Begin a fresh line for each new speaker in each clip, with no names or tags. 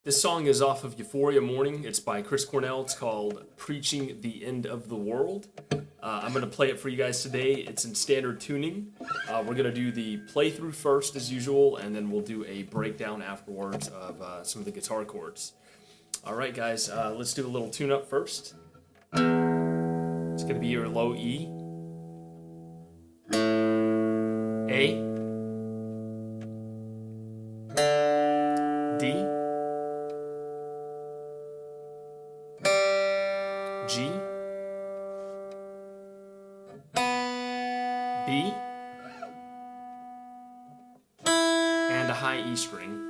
This song is off of Euphoria Morning. It's by Cornell. It's called Preaching the End of the World. I'm going to play it for you guys today. It's in standard tuning. We're going to do the playthrough first as usual, and then we'll do a breakdown afterwards of some of the guitar chords. Alright guys, let's do a little tune-up first. It's going to be your low E, A, D, G, B, and a high E string.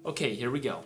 Okay, here we go.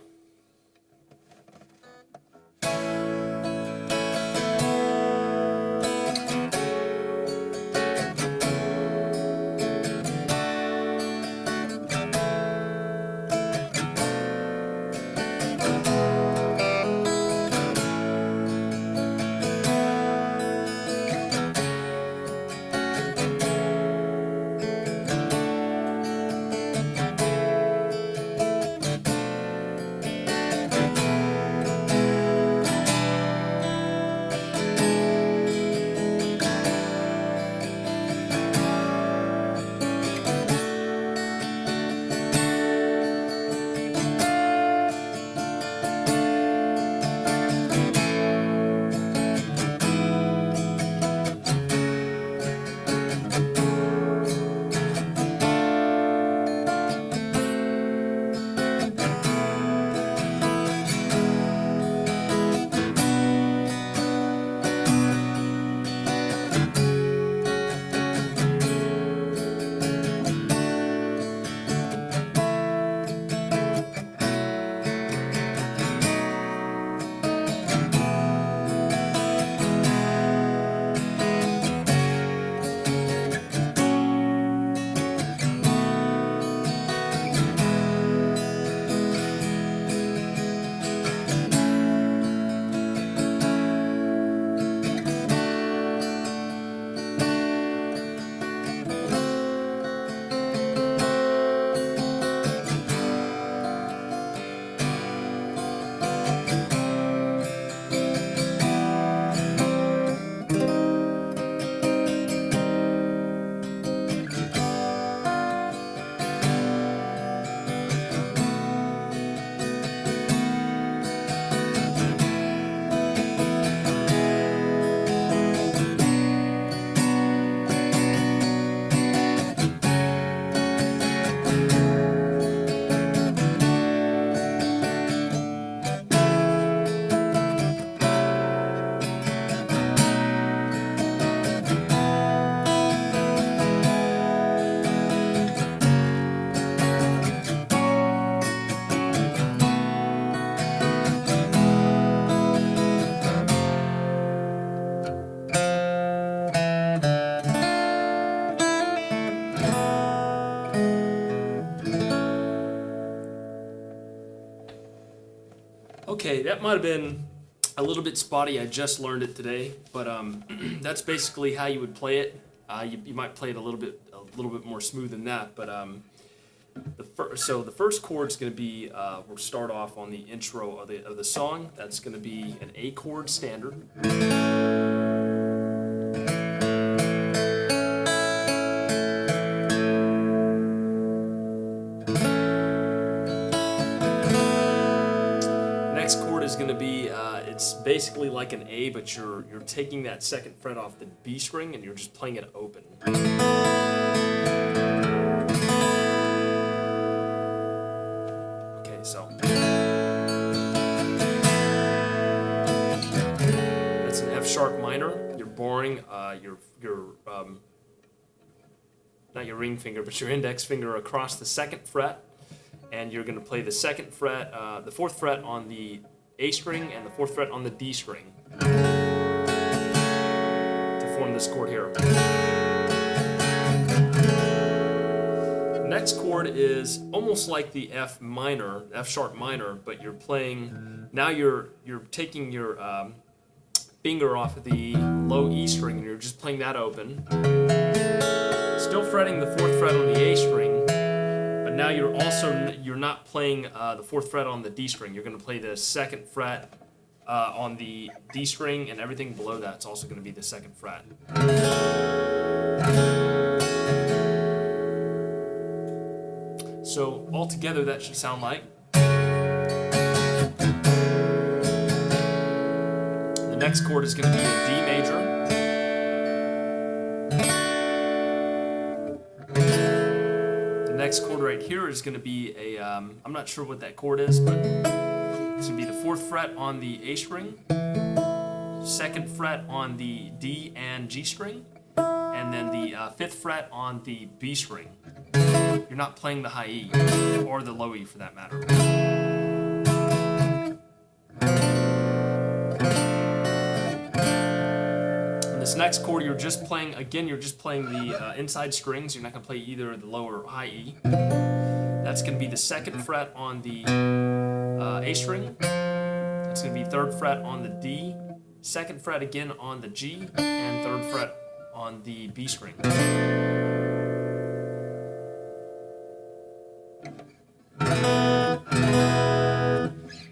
Okay, that might have been a little bit spotty. I just learned it today, but that's basically how you would play it. You might play it a little bit more smooth than that, but the first chord is going to be we'll start off on the intro of the song. That's going to be an A chord standard. Next chord is going to be it's basically like an A, but you're taking that second fret off the B string and you're just playing it open. Okay, so that's an F sharp minor. You're boring your not your ring finger, but your index finger across the second fret. And you're going to play the second fret, the fourth fret on the A string and the fourth fret on the D string to form this chord here. Next chord is almost like the F minor, F sharp minor, but you're playing, now you're taking your finger off of the low E string and you're just playing that open. Still fretting the fourth fret on the A string, but now you're not playing the 4th fret on the D string. You're going to play the 2nd fret on the D string, and everything below that's also going to be the 2nd fret. So altogether that should sound like. The next chord is going to be a D major. The next chord right here is going to be a, I'm not sure what that chord is, but it's going to be the 4th fret on the A string, 2nd fret on the D and G string, and then the 5th fret on the B string. You're not playing the high E, or the low E for that matter. And this next chord, you're just playing the inside strings. You're not going to play either the low or high E. That's going to be the 2nd fret on the A string. That's going to be 3rd fret on the D, 2nd fret again on the G, and 3rd fret on the B string.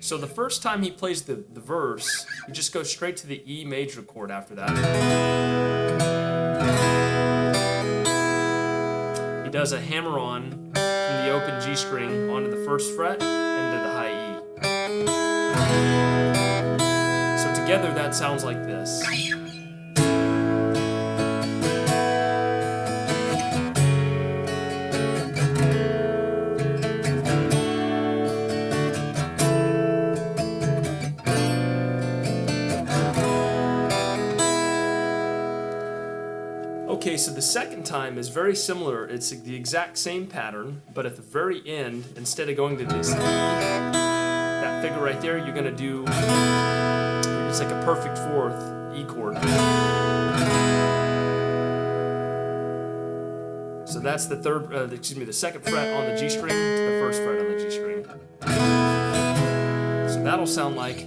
So the first time he plays the verse, he just goes straight to the E major chord after that. He does a hammer-on from the open G string onto the 1st fret into the high E. So together that sounds like this. Okay, so the second time is very similar. It's the exact same pattern, but at the very end, instead of going to this E, that figure right there, you're going to do, it's like a perfect 4th E chord. So that's the 2nd fret on the G string to the 1st fret on the G string. So that'll sound like.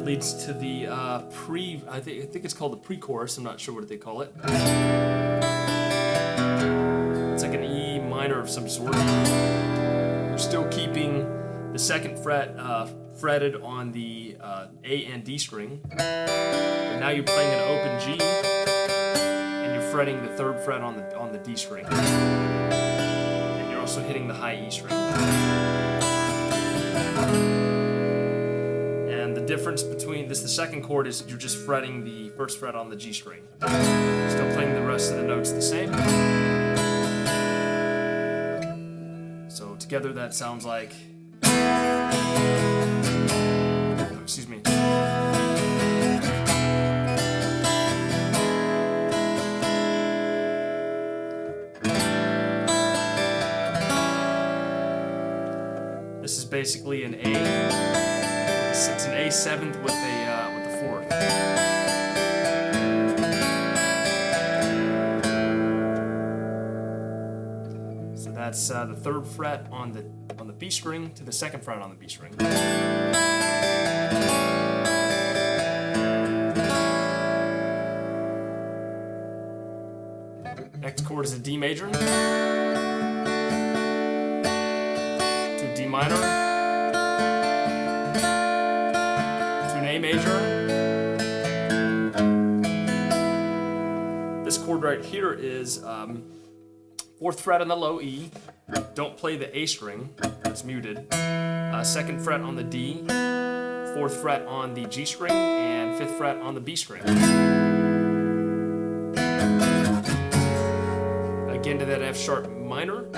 Leads to the I think it's called the pre-chorus. I'm not sure what they call it. It's like an E minor of some sort. You're still keeping the 2nd fret fretted on the A and D string. But now you're playing an open G, and you're fretting the 3rd fret on the D string. And you're also hitting the high E string. And the difference between the 2nd chord is you're just fretting the 1st fret on the G string. Still playing the rest of the notes the same. So together that sounds like. Oh, excuse me. This is basically an A. It's an A7th with the 4th. So that's the 3rd fret on the B string to the 2nd fret on the B string. Next chord is a D major to D minor. A major. This chord right here is 4th fret on the low E. Don't play the A string, it's muted. 2nd fret on the D, 4th fret on the G string, and 5th fret on the B string. Again to that F sharp minor.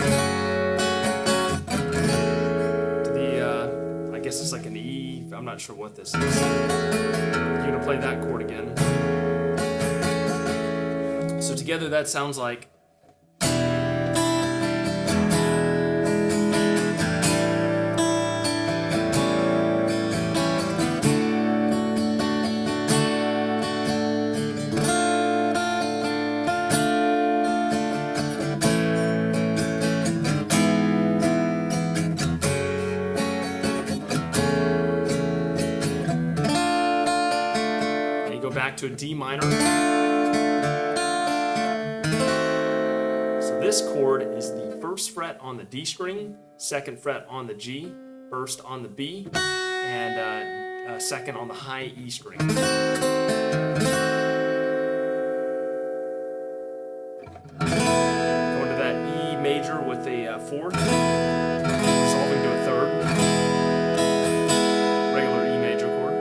To the, I guess it's like an E. I'm not sure what this is. You're going to play that chord again. So together that sounds like. back to a D minor. So this chord is the first fret on the D string, second fret on the G, first on the B, and second on the high E string. Going to that E major with a fourth, resolving to a third. Regular E major chord.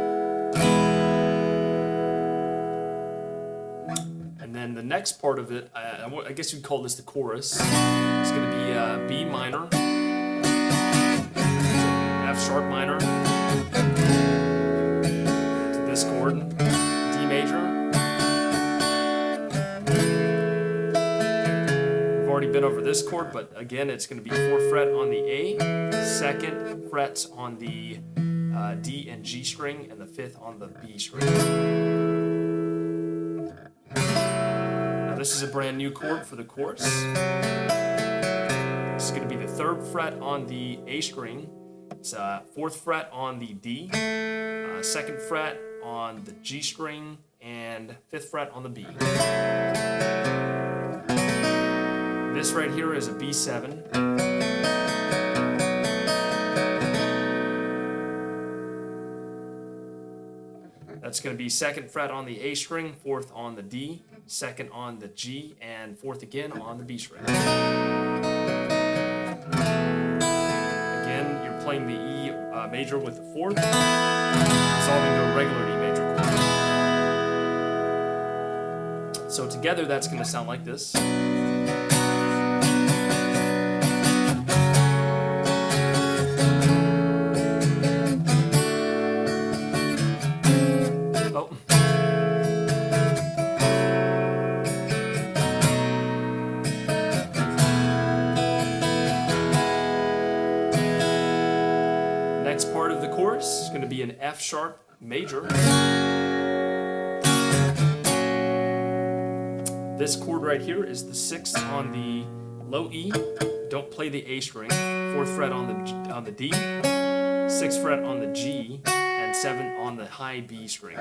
And then the next part of it, I guess you'd call this the chorus. It's going to be B minor, F sharp minor, to this chord, D major. We've already been over this chord, but again, it's going to be 4th fret on the A, 2nd frets on the D and G string, and the 5th on the B string. Now this is a brand new chord for the chorus. This is going to be the 3rd fret on the A string. It's 4th fret on the D, 2nd fret on the G string, and 5th fret on the B. This right here is a B7. That's going to be 2nd fret on the A string, 4th on the D, 2nd on the G, and 4th again on the B string. Again, you're playing the E major with the 4th, resolving to a regular E major chord. So together, that's going to sound like this. Next part of the chorus is going to be an F sharp major. This chord right here is the 6th on the low E. Don't play the A string. 4th fret on the D, 6th fret on the G, and 7th on the high B string.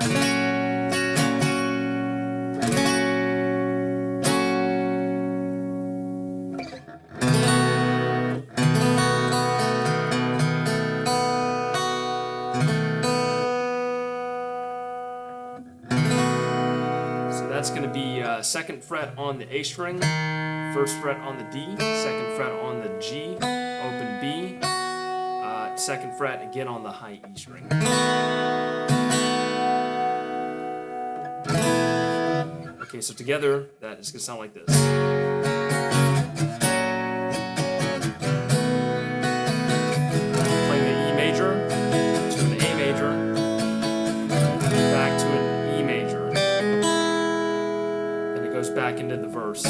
That's going to be 2nd fret on the A string, 1st fret on the D, 2nd fret on the G, open B, 2nd fret again on the high E string. Okay, so together that is going to sound like this. Playing the E major to an A major, back to an E major. Goes back into the verse.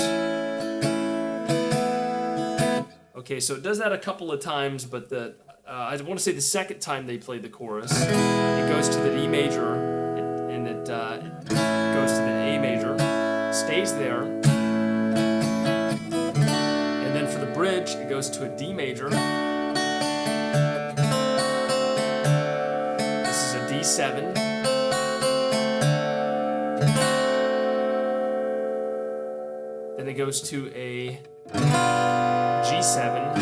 Okay, so it does that a couple of times, but I want to say the second time they play the chorus, it goes to the D major, and it goes to the A major, stays there, and then for the bridge, it goes to a D major. This is a D7. Then it goes to a G7,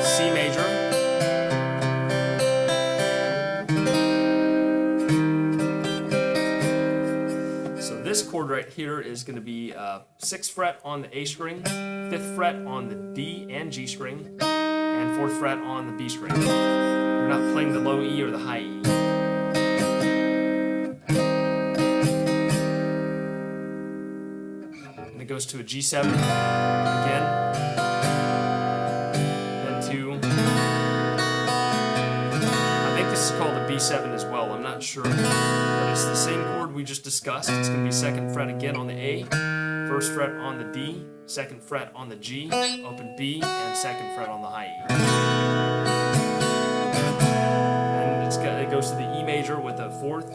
C major, so this chord right here is going to be 6th fret on the A string, 5th fret on the D and G string, and 4th fret on the B string. We're not playing the low E or the high E. It goes to a G7 again, then to, I think this is called a B7 as well, I'm not sure, but it's the same chord we just discussed. It's going to be 2nd fret again on the A, 1st fret on the D, 2nd fret on the G, open B, and 2nd fret on the high E. And it goes to the E major with a 4th,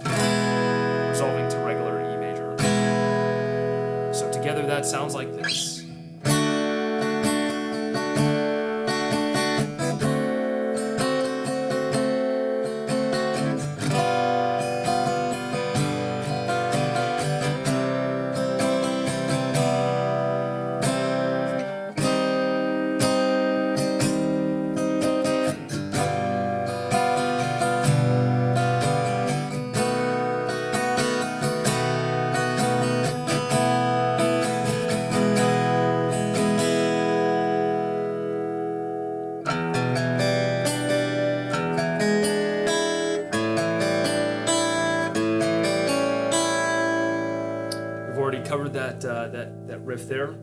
resolving to regular E major. So together that sounds like this. that riff there.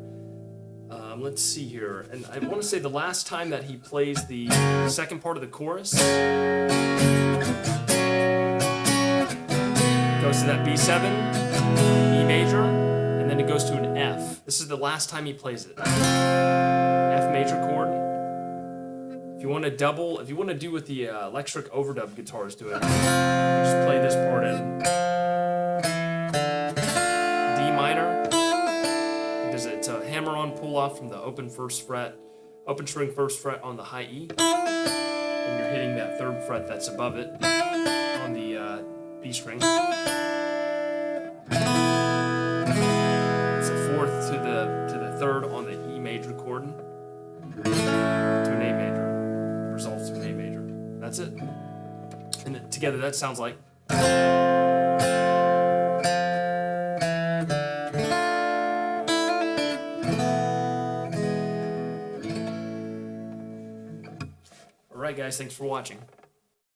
Let's see here, and I want to say the last time that he plays the second part of the chorus, goes to that B7, E major, and then it goes to an F. This is the last time he plays it. F major chord. If you want to double, if you want to do what the electric overdub guitars do it, you just play this part in D minor. It's a hammer-on pull-off from the open string first fret on the high E, and you're hitting that third fret that's above it on the B string. It's a fourth to the third on the E major chord to an A major, resolves to an A major. That's it. And together that sounds like. Alright guys, thanks for watching.